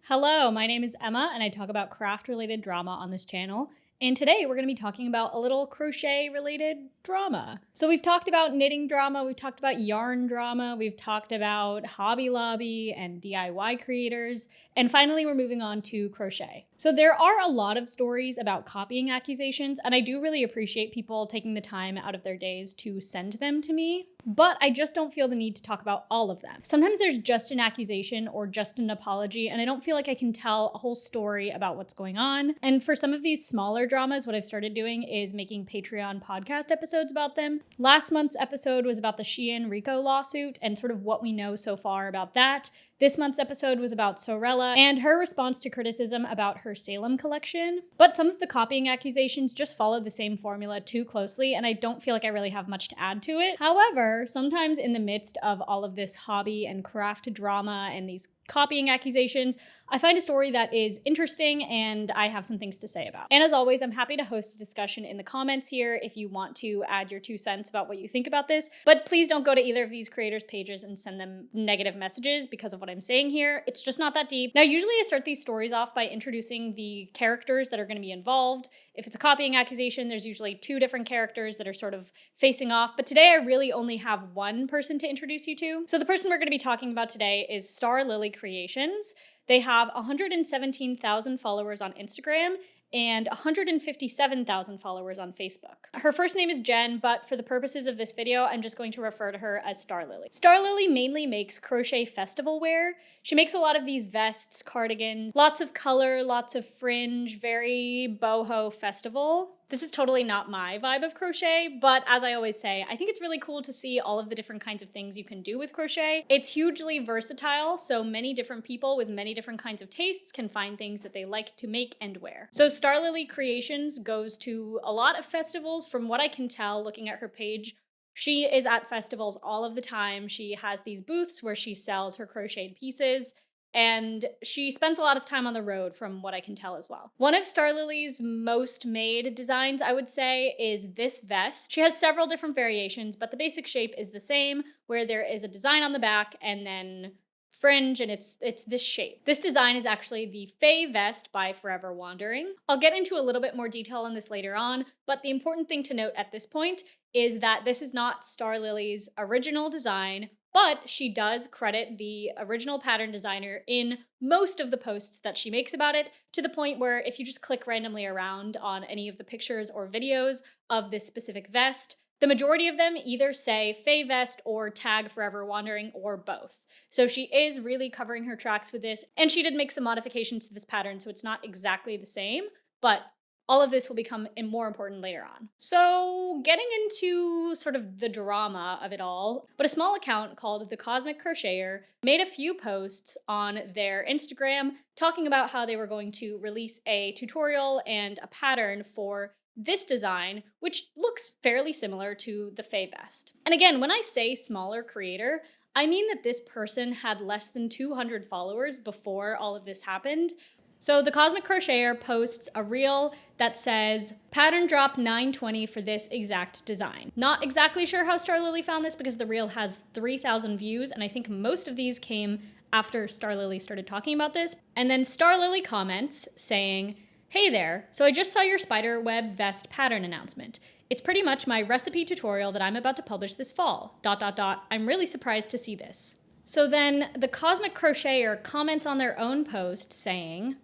Hello, my name is Emma and I talk about craft-related drama on this channel. And today we're going to be talking about a little crochet-related drama. So we've talked about knitting drama, we've talked about yarn drama, we've talked about Hobby Lobby and DIY creators, and finally we're moving on to crochet. So there are a lot of stories about copying accusations, and I do really appreciate people taking the time out of their days to send them to me. But I just don't feel the need to talk about all of them. Sometimes there's just an accusation or just an apology, and I don't feel like I can tell a whole story about what's going on. And for some of these smaller dramas, what I've started doing is making Patreon podcast episodes about them. Last month's episode was about the Shein Rico lawsuit and sort of what we know so far about that. This month's episode was about Sorella and her response to criticism about her Salem collection. But some of the copying accusations just follow the same formula too closely, and I don't feel like I really have much to add to it. However, sometimes in the midst of all of this hobby and craft drama and these copying accusations, I find a story that is interesting and I have some things to say about. And as always, I'm happy to host a discussion in the comments here if you want to add your 2 cents about what you think about this. But please don't go to either of these creators' pages and send them negative messages because of what I'm saying here. It's just not that deep. Now, usually I start these stories off by introducing the characters that are going to be involved. If it's a copying accusation, there's usually 2 different characters that are sort of facing off. But today I really only have one person to introduce you to. So the person we're going to be talking about today is Starlily Creations. They have 117,000 followers on Instagram and 157,000 followers on Facebook. Her first name is Jen, but for the purposes of this video, I'm just going to refer to her as Starlily. Starlily mainly makes crochet festival wear. She makes a lot of these vests, cardigans, lots of color, lots of fringe, very boho festival. This is totally not my vibe of crochet, but as I always say, I think it's really cool to see all of the different kinds of things you can do with crochet. It's hugely versatile, so many different people with many different kinds of tastes can find things that they like to make and wear. So Starlily Creations goes to a lot of festivals. From what I can tell looking at her page, she is at festivals all of the time. She has these booths where she sells her crocheted pieces, and she spends a lot of time on the road from what I can tell as well. One of Starlily's most made designs, I would say, is this vest. She has several different variations, but the basic shape is the same, where there is a design on the back and then fringe, and it's this shape. This design is actually the Fae Vest by Forever Wandering. I'll get into a little bit more detail on this later on, but the important thing to note at this point is that this is not Starlily's original design, but she does credit the original pattern designer in most of the posts that she makes about it, to the point where if you just click randomly around on any of the pictures or videos of this specific vest, the majority of them either say Fae Vest or tag Forever Wandering or both. So she is really covering her tracks with this, and she did make some modifications to this pattern, so it's not exactly the same, but all of this will become more important later on. So getting into sort of the drama of it all, but a small account called the Cosmic Crocheter made a few posts on their Instagram talking about how they were going to release a tutorial and a pattern for this design, which looks fairly similar to the Fae Vest. And again, when I say smaller creator, I mean that this person had less than 200 followers before all of this happened. So the Cosmic Crocheter posts a reel that says, pattern drop 920 for this exact design. Not exactly sure how Starlily found this because the reel has 3,000 views, and I think most of these came after Starlily started talking about this. And then Starlily comments saying, hey there, so I just saw your spiderweb vest pattern announcement. It's pretty much my recipe tutorial that I'm about to publish this fall. ... I'm really surprised to see this. So then the Cosmic Crocheter comments on their own post saying,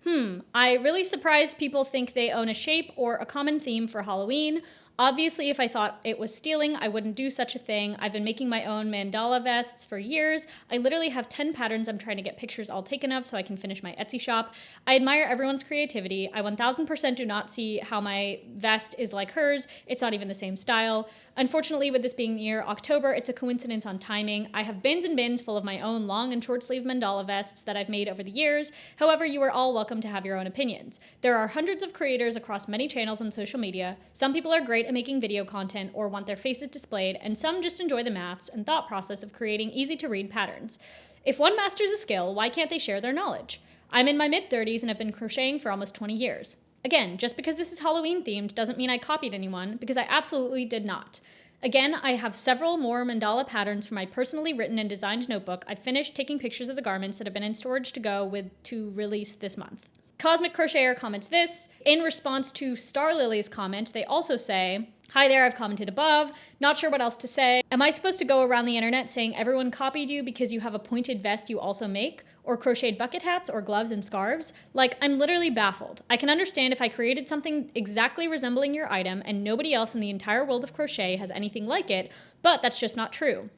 I really surprised people think they own a shape or a common theme for Halloween. Obviously, if I thought it was stealing, I wouldn't do such a thing. I've been making my own mandala vests for years. I literally have 10 patterns I'm trying to get pictures all taken of so I can finish my Etsy shop. I admire everyone's creativity. I 1000% do not see how my vest is like hers. It's not even the same style. Unfortunately, with this being near October, it's a coincidence on timing. I have bins and bins full of my own long and short sleeve mandala vests that I've made over the years. However, you are all welcome to have your own opinions. There are hundreds of creators across many channels on social media. Some people are great at making video content or want their faces displayed, and some just enjoy the maths and thought process of creating easy to read patterns. If one masters a skill, why can't they share their knowledge? I'm in my mid-30s and have been crocheting for almost 20 years. Again, just because this is Halloween themed doesn't mean I copied anyone, because I absolutely did not. Again, I have several more mandala patterns for my personally written and designed notebook. I finished taking pictures of the garments that have been in storage to go with to release this month. Cosmic Crocheter comments this. In response to Starlily's comment, they also say, "Hi there, I've commented above. Not sure what else to say. Am I supposed to go around the internet saying everyone copied you because you have a pointed vest you also make? Or crocheted bucket hats or gloves and scarves? Like, I'm literally baffled. I can understand if I created something exactly resembling your item and nobody else in the entire world of crochet has anything like it, but that's just not true.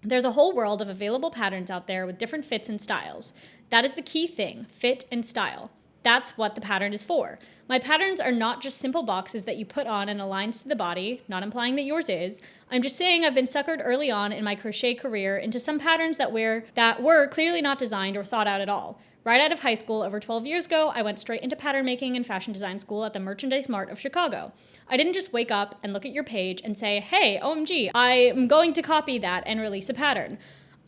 There's a whole world of available patterns out there with different fits and styles. That is the key thing, fit and style. That's what the pattern is for. My patterns are not just simple boxes that you put on and aligns to the body, not implying that yours is. I'm just saying I've been suckered early on in my crochet career into some patterns that were clearly not designed or thought out at all. Right out of high school, over 12 years ago, I went straight into pattern making and fashion design school at the Merchandise Mart of Chicago. I didn't just wake up and look at your page and say, hey, OMG, I'm going to copy that and release a pattern.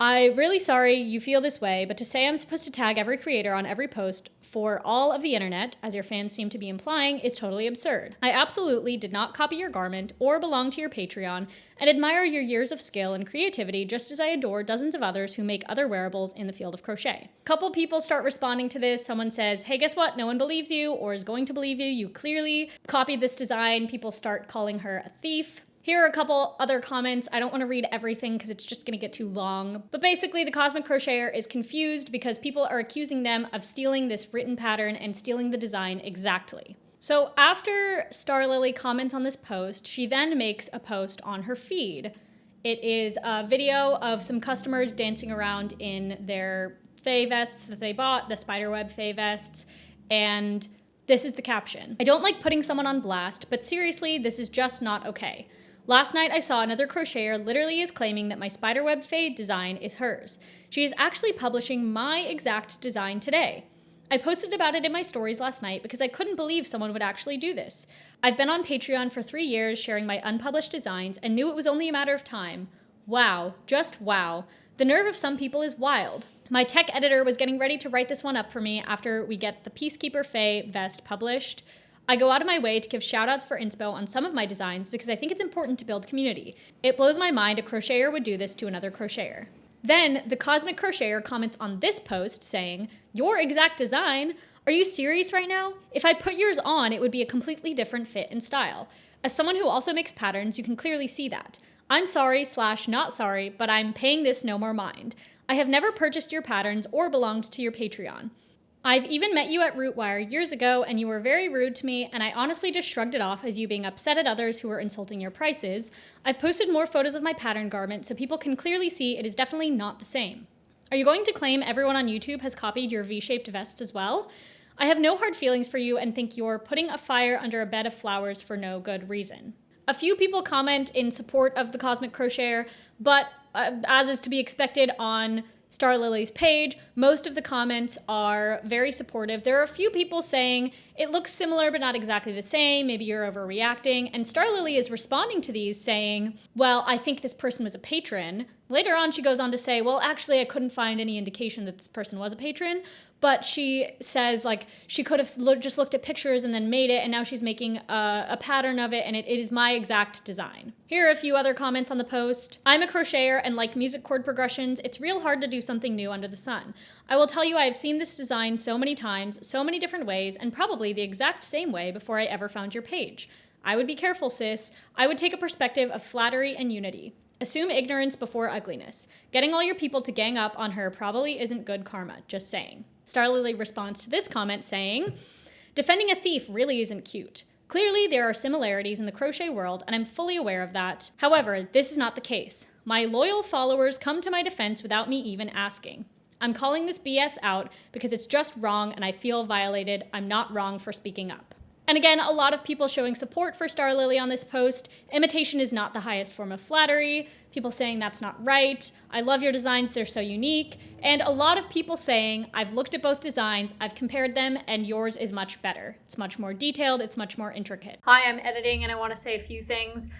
I'm really sorry you feel this way, but to say I'm supposed to tag every creator on every post for all of the internet, as your fans seem to be implying, is totally absurd. I absolutely did not copy your garment or belong to your Patreon and admire your years of skill and creativity just as I adore dozens of others who make other wearables in the field of crochet. Couple people start responding to this. Someone says, hey, guess what? No one believes you or is going to believe you. You clearly copied this design. People start calling her a thief. Here are a couple other comments. I don't want to read everything because it's just going to get too long. But basically, the Cosmic Crocheter is confused because people are accusing them of stealing this written pattern and stealing the design exactly. So after Starlily comments on this post, she then makes a post on her feed. It is a video of some customers dancing around in their fae vests that they bought, the spiderweb fae vests, and this is the caption. I don't like putting someone on blast, but seriously, this is just not okay. Last night I saw another crocheter literally is claiming that my spiderweb fade design is hers. She is actually publishing my exact design today. I posted about it in my stories last night because I couldn't believe someone would actually do this. I've been on Patreon for 3 years sharing my unpublished designs and knew it was only a matter of time. Wow, just wow. The nerve of some people is wild. My tech editor was getting ready to write this one up for me after we get the Peacekeeper Fae vest published. I go out of my way to give shoutouts for inspo on some of my designs because I think it's important to build community. It blows my mind a crocheter would do this to another crocheter. Then the Cosmic Crocheter comments on this post saying, your exact design? Are you serious right now? If I put yours on, it would be a completely different fit and style. As someone who also makes patterns, you can clearly see that. I'm sorry / not sorry, but I'm paying this no more mind. I have never purchased your patterns or belonged to your Patreon. I've even met you at Rootwire years ago and you were very rude to me and I honestly just shrugged it off as you being upset at others who were insulting your prices. I've posted more photos of my pattern garment so people can clearly see it is definitely not the same. Are you going to claim everyone on YouTube has copied your V-shaped vest as well? I have no hard feelings for you and think you're putting a fire under a bed of flowers for no good reason. A few people comment in support of the Cosmic Crocheter, but as is to be expected on Starlily's page, most of the comments are very supportive. There are a few people saying it looks similar but not exactly the same, maybe you're overreacting, and Starlily is responding to these saying, well, I think this person was a patron. Later on she goes on to say, well, actually I couldn't find any indication that this person was a patron, but she says like she could have just looked at pictures and then made it, and now she's making a pattern of it, and it is my exact design. Here are a few other comments on the post. I'm a crocheter and like music chord progressions, it's real hard to do something new under the sun. I will tell you I have seen this design so many times, so many different ways, and probably the exact same way before I ever found your page. I would be careful, sis. I would take a perspective of flattery and unity. Assume ignorance before ugliness. Getting all your people to gang up on her probably isn't good karma, just saying. Starlily responds to this comment saying, defending a thief really isn't cute. Clearly, there are similarities in the crochet world, and I'm fully aware of that. However, this is not the case. My loyal followers come to my defense without me even asking. I'm calling this BS out because it's just wrong and I feel violated. I'm not wrong for speaking up. And again, a lot of people showing support for Starlily on this post. Imitation is not the highest form of flattery. People saying that's not right. I love your designs, they're so unique. And a lot of people saying, I've looked at both designs, I've compared them, and yours is much better. It's much more detailed, it's much more intricate. Hi, I'm editing and I want to say a few things.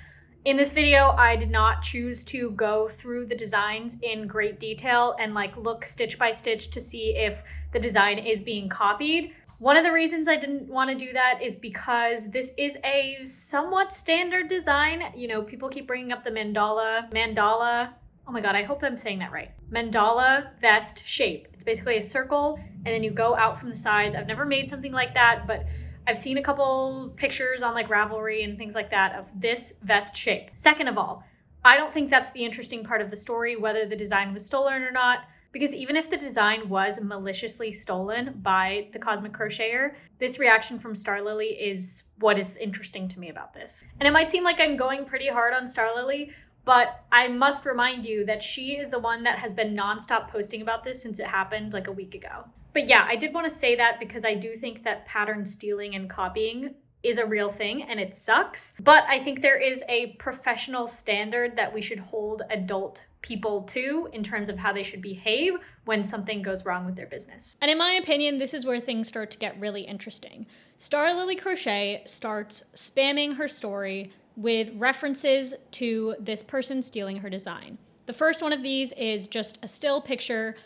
In this video, I did not choose to go through the designs in great detail and like look stitch by stitch to see if the design is being copied. One of the reasons I didn't want to do that is because this is a somewhat standard design. You know, people keep bringing up the mandala. Oh my God, I hope I'm saying that right. Mandala vest shape. It's basically a circle and then you go out from the sides. I've never made something like that, but I've seen a couple pictures on like Ravelry and things like that of this vest shape. Second of all, I don't think that's the interesting part of the story, whether the design was stolen or not. Because even if the design was maliciously stolen by the Cosmic Crocheter, this reaction from Starlily is what is interesting to me about this. And it might seem like I'm going pretty hard on Starlily, but I must remind you that she is the one that has been nonstop posting about this since it happened like a week ago. But yeah, I did want to say that because I do think that pattern stealing and copying is a real thing and it sucks. But I think there is a professional standard that we should hold adult people to in terms of how they should behave when something goes wrong with their business. And in my opinion, this is where things start to get really interesting. Starlily Crochet starts spamming her story with references to this person stealing her design. The first one of these is just a still picture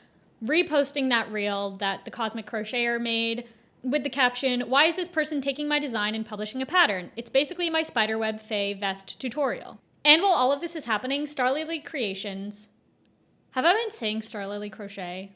reposting that reel that the Cosmic Crocheter made with the caption, "Why is this person taking my design and publishing a pattern? It's basically my spiderweb Faye vest tutorial." And while all of this is happening, Starlily Creations... Have I been saying Starlily Crochet?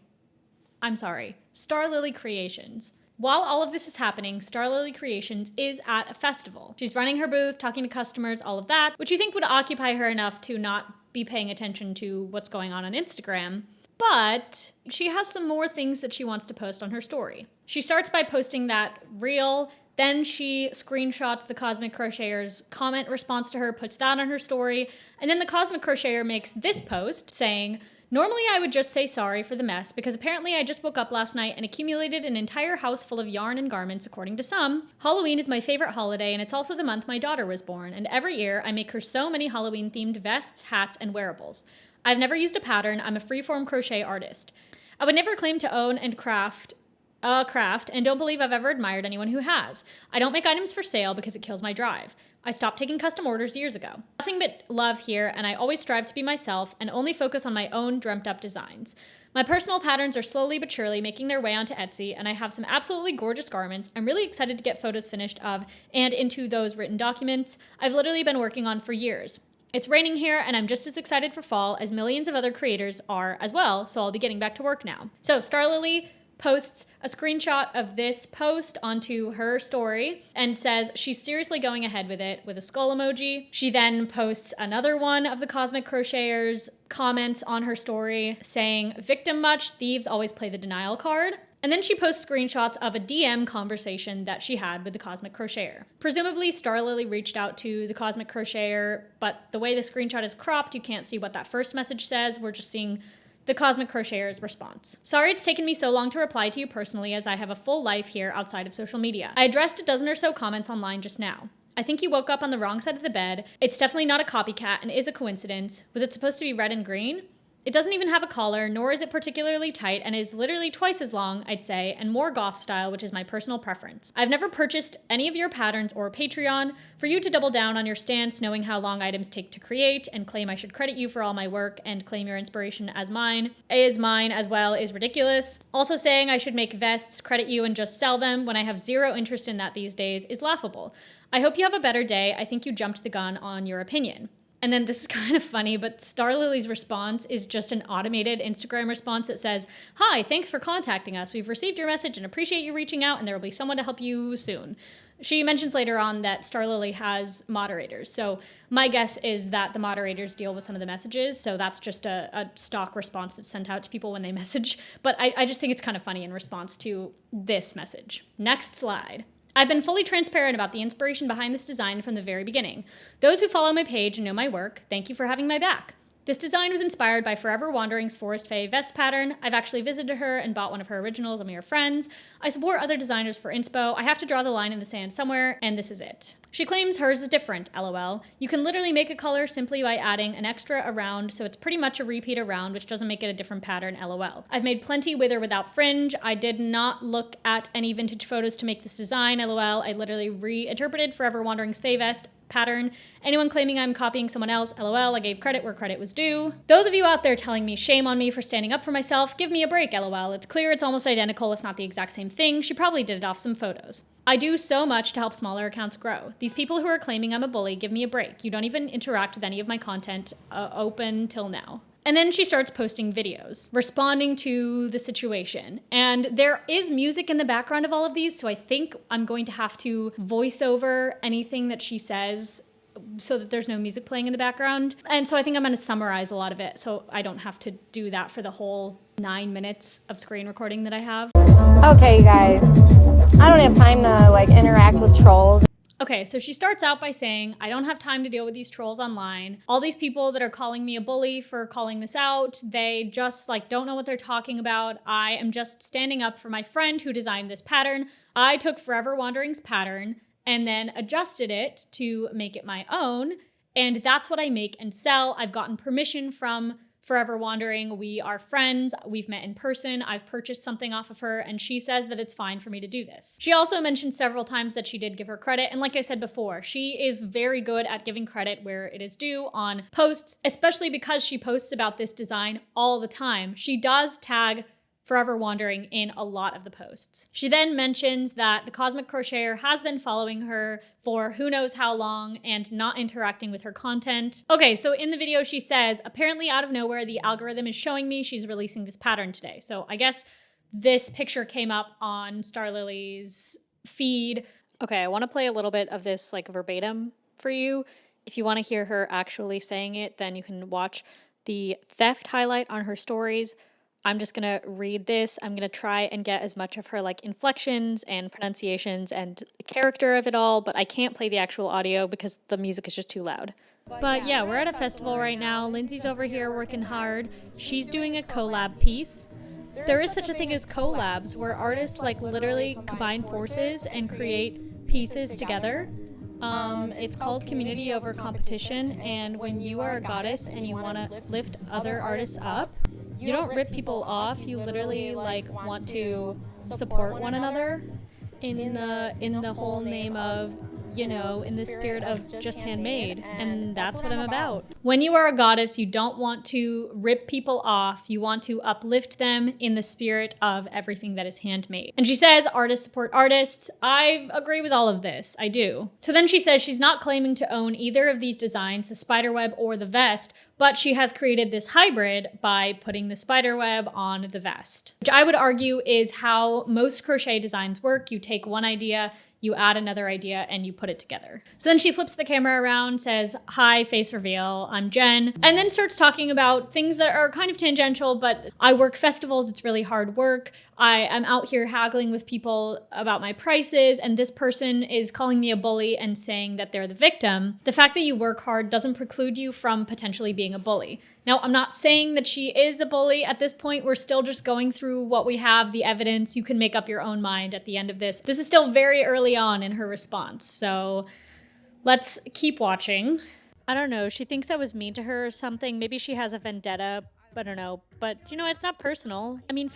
I'm sorry. Starlily Creations. While all of this is happening, Starlily Creations is at a festival. She's running her booth, talking to customers, all of that, which you think would occupy her enough to not be paying attention to what's going on Instagram. But she has some more things that she wants to post on her story. She starts by posting that reel, then she screenshots the Cosmic Crocheter's comment response to her, puts that on her story, and then the Cosmic Crocheter makes this post saying, "Normally I would just say sorry for the mess because apparently I just woke up last night and accumulated an entire house full of yarn and garments according to some. Halloween is my favorite holiday and it's also the month my daughter was born, and every year I make her so many Halloween themed vests, hats, and wearables. I've never used a pattern. I'm a freeform crochet artist. I would never claim to own and craft and don't believe I've ever admired anyone who has. I don't make items for sale because it kills my drive. I stopped taking custom orders years ago. Nothing but love here, and I always strive to be myself and only focus on my own dreamt up designs. My personal patterns are slowly but surely making their way onto Etsy, and I have some absolutely gorgeous garments I'm really excited to get photos finished of and into those written documents I've literally been working on for years. It's raining here, and I'm just as excited for fall as millions of other creators are as well, so I'll be getting back to work now." So Starlily posts a screenshot of this post onto her story and says she's seriously going ahead with it with a skull emoji. She then posts another one of the Cosmic Crocheter's comments on her story saying, "Victim much, thieves always play the denial card." And then she posts screenshots of a DM conversation that she had with the Cosmic Crocheter. Presumably, Starlily reached out to the Cosmic Crocheter, but the way the screenshot is cropped, you can't see what that first message says. We're just seeing the Cosmic Crocheter's response. "Sorry it's taken me so long to reply to you personally as I have a full life here outside of social media. I addressed a dozen or so comments online just now. I think you woke up on the wrong side of the bed. It's definitely not a copycat and is a coincidence. Was it supposed to be red and green? It doesn't even have a collar, nor is it particularly tight, and is literally twice as long, I'd say, and more goth style, which is my personal preference. I've never purchased any of your patterns or Patreon. For you to double down on your stance, knowing how long items take to create, and claim I should credit you for all my work, and claim your inspiration as mine as well, is ridiculous. Also saying I should make vests, credit you, and just sell them when I have zero interest in that these days is laughable. I hope you have a better day. I think you jumped the gun on your opinion." And then this is kind of funny, but Starlily's response is just an automated Instagram response that says, "Hi, thanks for contacting us. We've received your message and appreciate you reaching out, and there will be someone to help you soon." She mentions later on that Starlily has moderators. So my guess is that the moderators deal with some of the messages. So that's just a stock response that's sent out to people when they message. But I just think it's kind of funny in response to this message. Next slide. "I've been fully transparent about the inspiration behind this design from the very beginning. Those who follow my page and know my work, thank you for having my back. This design was inspired by Forever Wandering's Forest Fae vest pattern. I've actually visited her and bought one of her originals on Mere Friends. I support other designers for inspo. I have to draw the line in the sand somewhere, and this is it." She claims hers is different, lol. "You can literally make a color simply by adding an extra around, so it's pretty much a repeat around, which doesn't make it a different pattern, lol. I've made plenty with or without fringe. I did not look at any vintage photos to make this design, lol. I literally reinterpreted Forever Wandering's Fae vest pattern. Anyone claiming I'm copying someone else, LOL, I gave credit where credit was due. Those of you out there telling me shame on me for standing up for myself, give me a break, LOL. It's clear it's almost identical, if not the exact same thing. She probably did it off some photos. I do so much to help smaller accounts grow. These people who are claiming I'm a bully, give me a break. You don't even interact with any of my content open till now. And then she starts posting videos, responding to the situation. And there is music in the background of all of these, so I think I'm going to have to voice over anything that she says so that there's no music playing in the background. And so I think I'm gonna summarize a lot of it so I don't have to do that for the whole 9 minutes of screen recording that I have. Okay, you guys, I don't have time to like interact with trolls. Okay, so she starts out by saying, I don't have time to deal with these trolls online. All these people that are calling me a bully for calling this out, they just like don't know what they're talking about. I am just standing up for my friend who designed this pattern. I took Forever Wandering's pattern and then adjusted it to make it my own. And that's what I make and sell. I've gotten permission from Forever Wandering. We are friends. We've met in person. I've purchased something off of her, and she says that it's fine for me to do this. She also mentioned several times that she did give her credit. And like I said before, she is very good at giving credit where it is due on posts, especially because she posts about this design all the time. She does tag Forever Wandering in a lot of the posts. She then mentions that the Cosmic Crocheter has been following her for who knows how long and not interacting with her content. Okay, so in the video she says, apparently out of nowhere, the algorithm is showing me she's releasing this pattern today. So I guess this picture came up on Starlily's feed. Okay, I wanna play a little bit of this like verbatim for you. If you wanna hear her actually saying it, then you can watch the theft highlight on her stories. I'm just gonna read this. I'm gonna try and get as much of her like inflections and pronunciations and character of it all, but I can't play the actual audio because the music is just too loud. But yeah, we're at a festival right now. Lindsay's over here working hard. She's doing a collab piece. There is such a thing as collabs where artists like literally combine forces and create pieces together. It's called community over competition, and when you are a goddess and you want to lift other artists up, you don't rip people off. You literally like want to support one another in the whole name of, you know, in the spirit of just handmade. And that's what I'm about. When you are a goddess, you don't want to rip people off. You want to uplift them in the spirit of everything that is handmade. And she says, artists support artists. I agree with all of this. I do. So then she says she's not claiming to own either of these designs, the spiderweb or the vest, but she has created this hybrid by putting the spiderweb on the vest, which I would argue is how most crochet designs work. You take one idea, you add another idea, and you put it together. So then she flips the camera around, says, hi, face reveal, I'm Jen, and then starts talking about things that are kind of tangential, but I work festivals, it's really hard work. I am out here haggling with people about my prices, and this person is calling me a bully and saying that they're the victim. The fact that you work hard doesn't preclude you from potentially being a bully. Now, I'm not saying that she is a bully at this point. We're still just going through what we have, the evidence. You can make up your own mind at the end of this. This is still very early on in her response, so let's keep watching. I don't know, she thinks I was mean to her or something. Maybe she has a vendetta, I don't know. But, you know, it's not personal. I mean,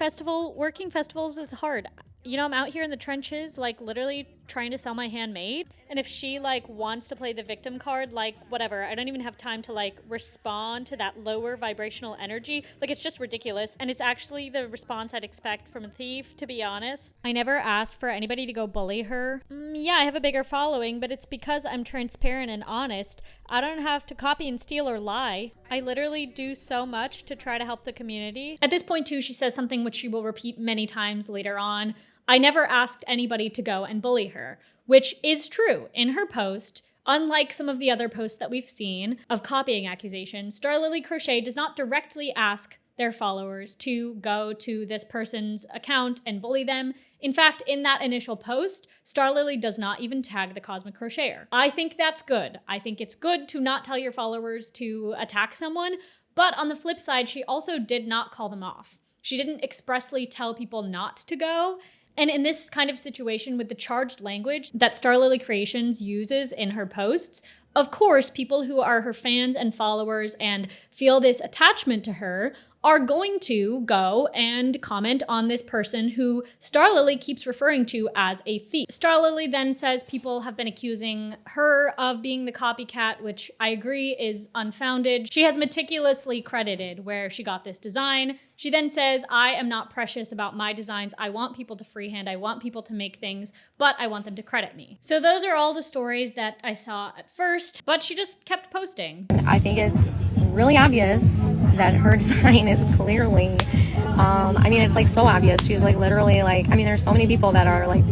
working festivals is hard. You know, I'm out here in the trenches, like literally trying to sell my handmade. And if she like wants to play the victim card, like whatever, I don't even have time to like respond to that lower vibrational energy. Like it's just ridiculous. And it's actually the response I'd expect from a thief, to be honest. I never asked for anybody to go bully her. Yeah, I have a bigger following, but it's because I'm transparent and honest. I don't have to copy and steal or lie. I literally do so much to try to help the community. At this point too, she says something which she will repeat many times later on. I never asked anybody to go and bully her, which is true. In her post, unlike some of the other posts that we've seen of copying accusations, Starlily Crochet does not directly ask their followers to go to this person's account and bully them. In fact, in that initial post, Starlily does not even tag the Cosmic Crocheter. I think that's good. I think it's good to not tell your followers to attack someone, but on the flip side, she also did not call them off. She didn't expressly tell people not to go. And in this kind of situation with the charged language that Starlily Creations uses in her posts, of course, people who are her fans and followers and feel this attachment to her are going to go and comment on this person who Starlily keeps referring to as a thief. Starlily then says people have been accusing her of being the copycat, which I agree is unfounded. She has meticulously credited where she got this design. She then says, I am not precious about my designs. I want people to freehand. I want people to make things, but I want them to credit me. So those are all the stories that I saw at first, but she just kept posting. I think it's really obvious that her design is clearly, I mean, it's like so obvious. She's like literally like, I mean, there's so many people that are like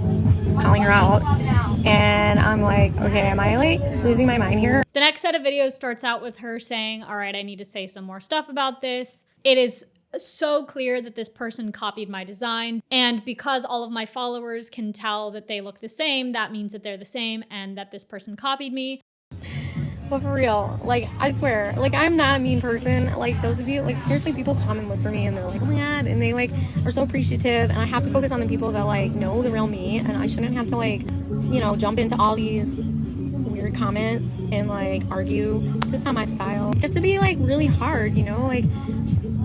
calling her out. And I'm like, okay, am I like losing my mind here? The next set of videos starts out with her saying, all right, I need to say some more stuff about this. It is so clear that this person copied my design. And because all of my followers can tell that they look the same, that means that they're the same and that this person copied me. But for real, like, I swear, like, I'm not a mean person. Like, those of you, like, seriously, people come and look for me and they're like, oh my God, and they, like, are so appreciative, and I have to focus on the people that, like, know the real me, and I shouldn't have to, like, you know, jump into all these weird comments and, like, argue. It's just not my style. It gets to be, like, really hard, you know, like,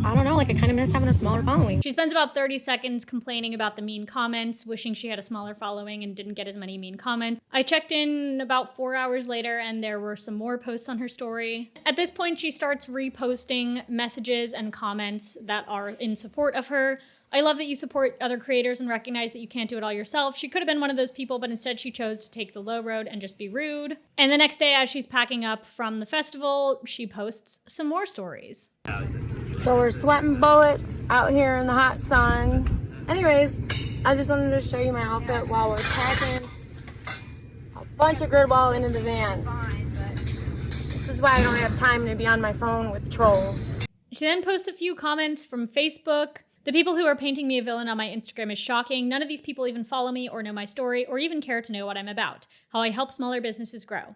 I don't know, like, I kind of miss having a smaller following. She spends about 30 seconds complaining about the mean comments, wishing she had a smaller following and didn't get as many mean comments. I checked in about 4 hours later and there were some more posts on her story. At this point, she starts reposting messages and comments that are in support of her. I love that you support other creators and recognize that you can't do it all yourself. She could have been one of those people, but instead she chose to take the low road and just be rude. And the next day, as she's packing up from the festival, she posts some more stories. So we're sweating bullets out here in the hot sun. Anyways, I just wanted to show you my outfit while we're packing a bunch of grid wall into the van. This is why I don't have time to be on my phone with trolls. She then posts a few comments from Facebook. The people who are painting me a villain on my Instagram is shocking. None of these people even follow me or know my story or even care to know what I'm about, how I help smaller businesses grow.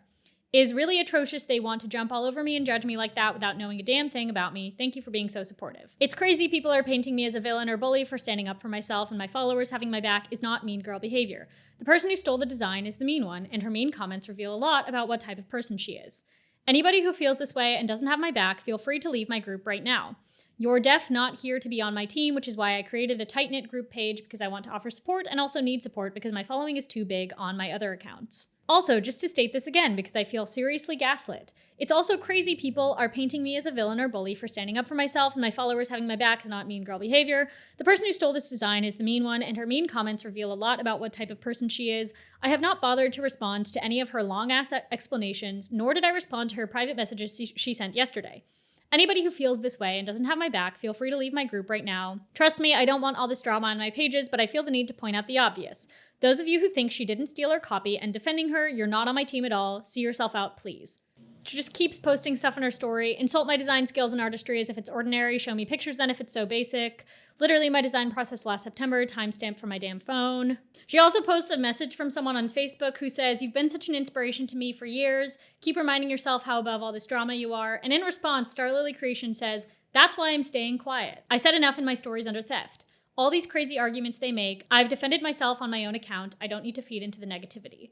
It is really atrocious they want to jump all over me and judge me like that without knowing a damn thing about me. Thank you for being so supportive. It's crazy people are painting me as a villain or bully for standing up for myself, and my followers having my back is not mean girl behavior. The person who stole the design is the mean one, and her mean comments reveal a lot about what type of person she is. Anybody who feels this way and doesn't have my back, feel free to leave my group right now. You're def not here to be on my team, which is why I created a tight-knit group page because I want to offer support and also need support because my following is too big on my other accounts. Also, just to state this again because I feel seriously gaslit, it's also crazy people are painting me as a villain or bully for standing up for myself, and my followers having my back is not mean girl behavior. The person who stole this design is the mean one, and her mean comments reveal a lot about what type of person she is. I have not bothered to respond to any of her long-ass explanations, nor did I respond to her private messages she sent yesterday. Anybody who feels this way and doesn't have my back, feel free to leave my group right now. Trust me, I don't want all this drama on my pages, but I feel the need to point out the obvious. Those of you who think she didn't steal or copy and defending her, you're not on my team at all. See yourself out, please. She just keeps posting stuff in her story. Insult my design skills and artistry as if it's ordinary. Show me pictures then if it's so basic. Literally my design process last September, timestamp for my damn phone. She also posts a message from someone on Facebook who says, you've been such an inspiration to me for years. Keep reminding yourself how above all this drama you are. And in response, Starlily Creations says, that's why I'm staying quiet. I said enough in my stories under theft. All these crazy arguments they make, I've defended myself on my own account. I don't need to feed into the negativity.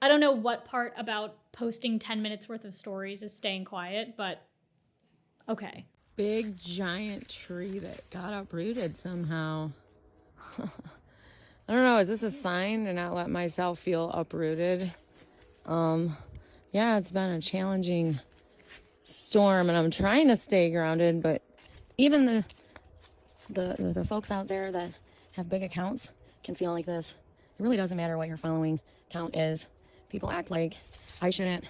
I don't know what part about posting 10 minutes worth of stories is staying quiet, but okay. Big giant tree that got uprooted somehow. I don't know, is this a sign to not let myself feel uprooted? Yeah, it's been a challenging storm and I'm trying to stay grounded, but even the folks out there that have big accounts can feel like this. It really doesn't matter what your following count is. People act like I shouldn't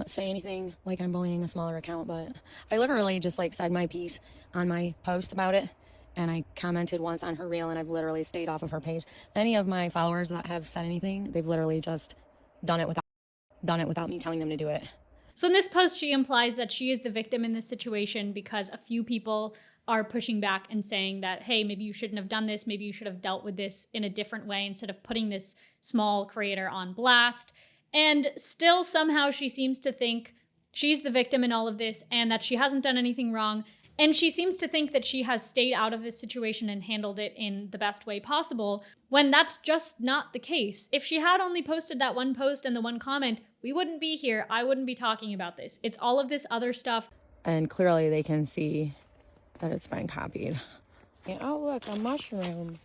say anything like I'm bullying a smaller account, but I literally just like said my piece on my post about it, and I commented once on her reel, and I've literally stayed off of her page. Any of my followers that have said anything, they've literally just done it without me telling them to do it. So in this post, she implies that she is the victim in this situation because a few people are pushing back and saying that, hey, maybe you shouldn't have done this. Maybe you should have dealt with this in a different way instead of putting this small creator on blast. And still somehow she seems to think she's the victim in all of this and that she hasn't done anything wrong. And she seems to think that she has stayed out of this situation and handled it in the best way possible, when that's just not the case. If she had only posted that one post and the one comment, we wouldn't be here. I wouldn't be talking about this. It's all of this other stuff. And clearly they can see that it's been copied. Yeah, oh look, a mushroom.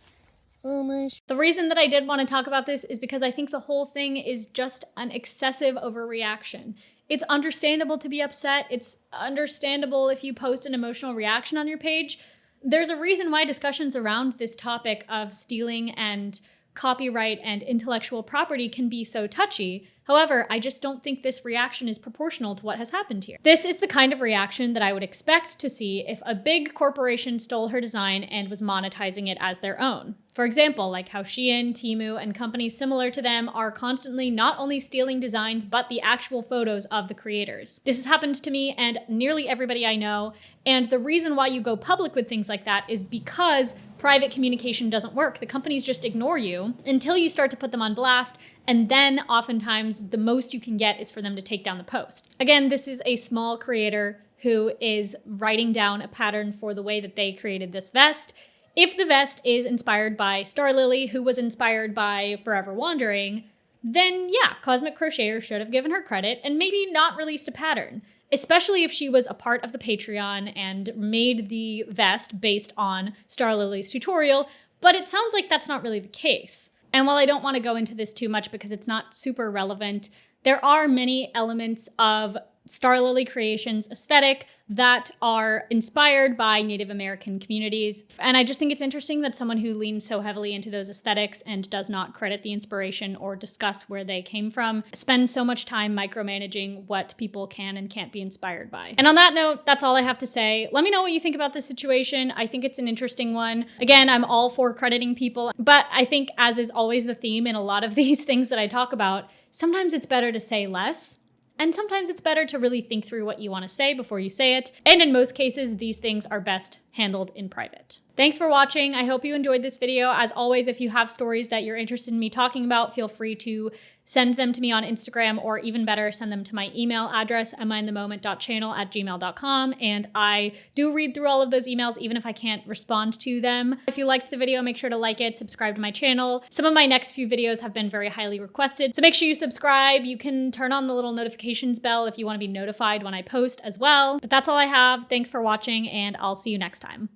Oh my. The reason that I did want to talk about this is because I think the whole thing is just an excessive overreaction. It's understandable to be upset. It's understandable if you post an emotional reaction on your page. There's a reason why discussions around this topic of stealing and copyright and intellectual property can be so touchy. However, I just don't think this reaction is proportional to what has happened here. This is the kind of reaction that I would expect to see if a big corporation stole her design and was monetizing it as their own. For example, like how Shein, Temu, and companies similar to them are constantly not only stealing designs, but the actual photos of the creators. This has happened to me and nearly everybody I know, and the reason why you go public with things like that is because private communication doesn't work. The companies just ignore you until you start to put them on blast, and then oftentimes the most you can get is for them to take down the post. Again, this is a small creator who is writing down a pattern for the way that they created this vest. If the vest is inspired by Starlily, who was inspired by Forever Wandering, then yeah, Cosmic Crocheter should have given her credit and maybe not released a pattern, especially if she was a part of the Patreon and made the vest based on Starlily's tutorial, but it sounds like that's not really the case. And while I don't want to go into this too much because it's not super relevant, there are many elements of Starlily Creations aesthetic that are inspired by Native American communities. And I just think it's interesting that someone who leans so heavily into those aesthetics and does not credit the inspiration or discuss where they came from spends so much time micromanaging what people can and can't be inspired by. And on that note, that's all I have to say. Let me know what you think about this situation. I think it's an interesting one. Again, I'm all for crediting people, but I think, as is always the theme in a lot of these things that I talk about, sometimes it's better to say less. And sometimes it's better to really think through what you want to say before you say it. And in most cases, these things are best handled in private. Thanks for watching. I hope you enjoyed this video. As always, if you have stories that you're interested in me talking about, feel free to send them to me on Instagram, or even better, send them to my email address, emmainthemoment.channel@gmail.com. And I do read through all of those emails, even if I can't respond to them. If you liked the video, make sure to like it, subscribe to my channel. Some of my next few videos have been very highly requested, so make sure you subscribe. You can turn on the little notifications bell if you want to be notified when I post as well. But that's all I have. Thanks for watching, and I'll see you next time.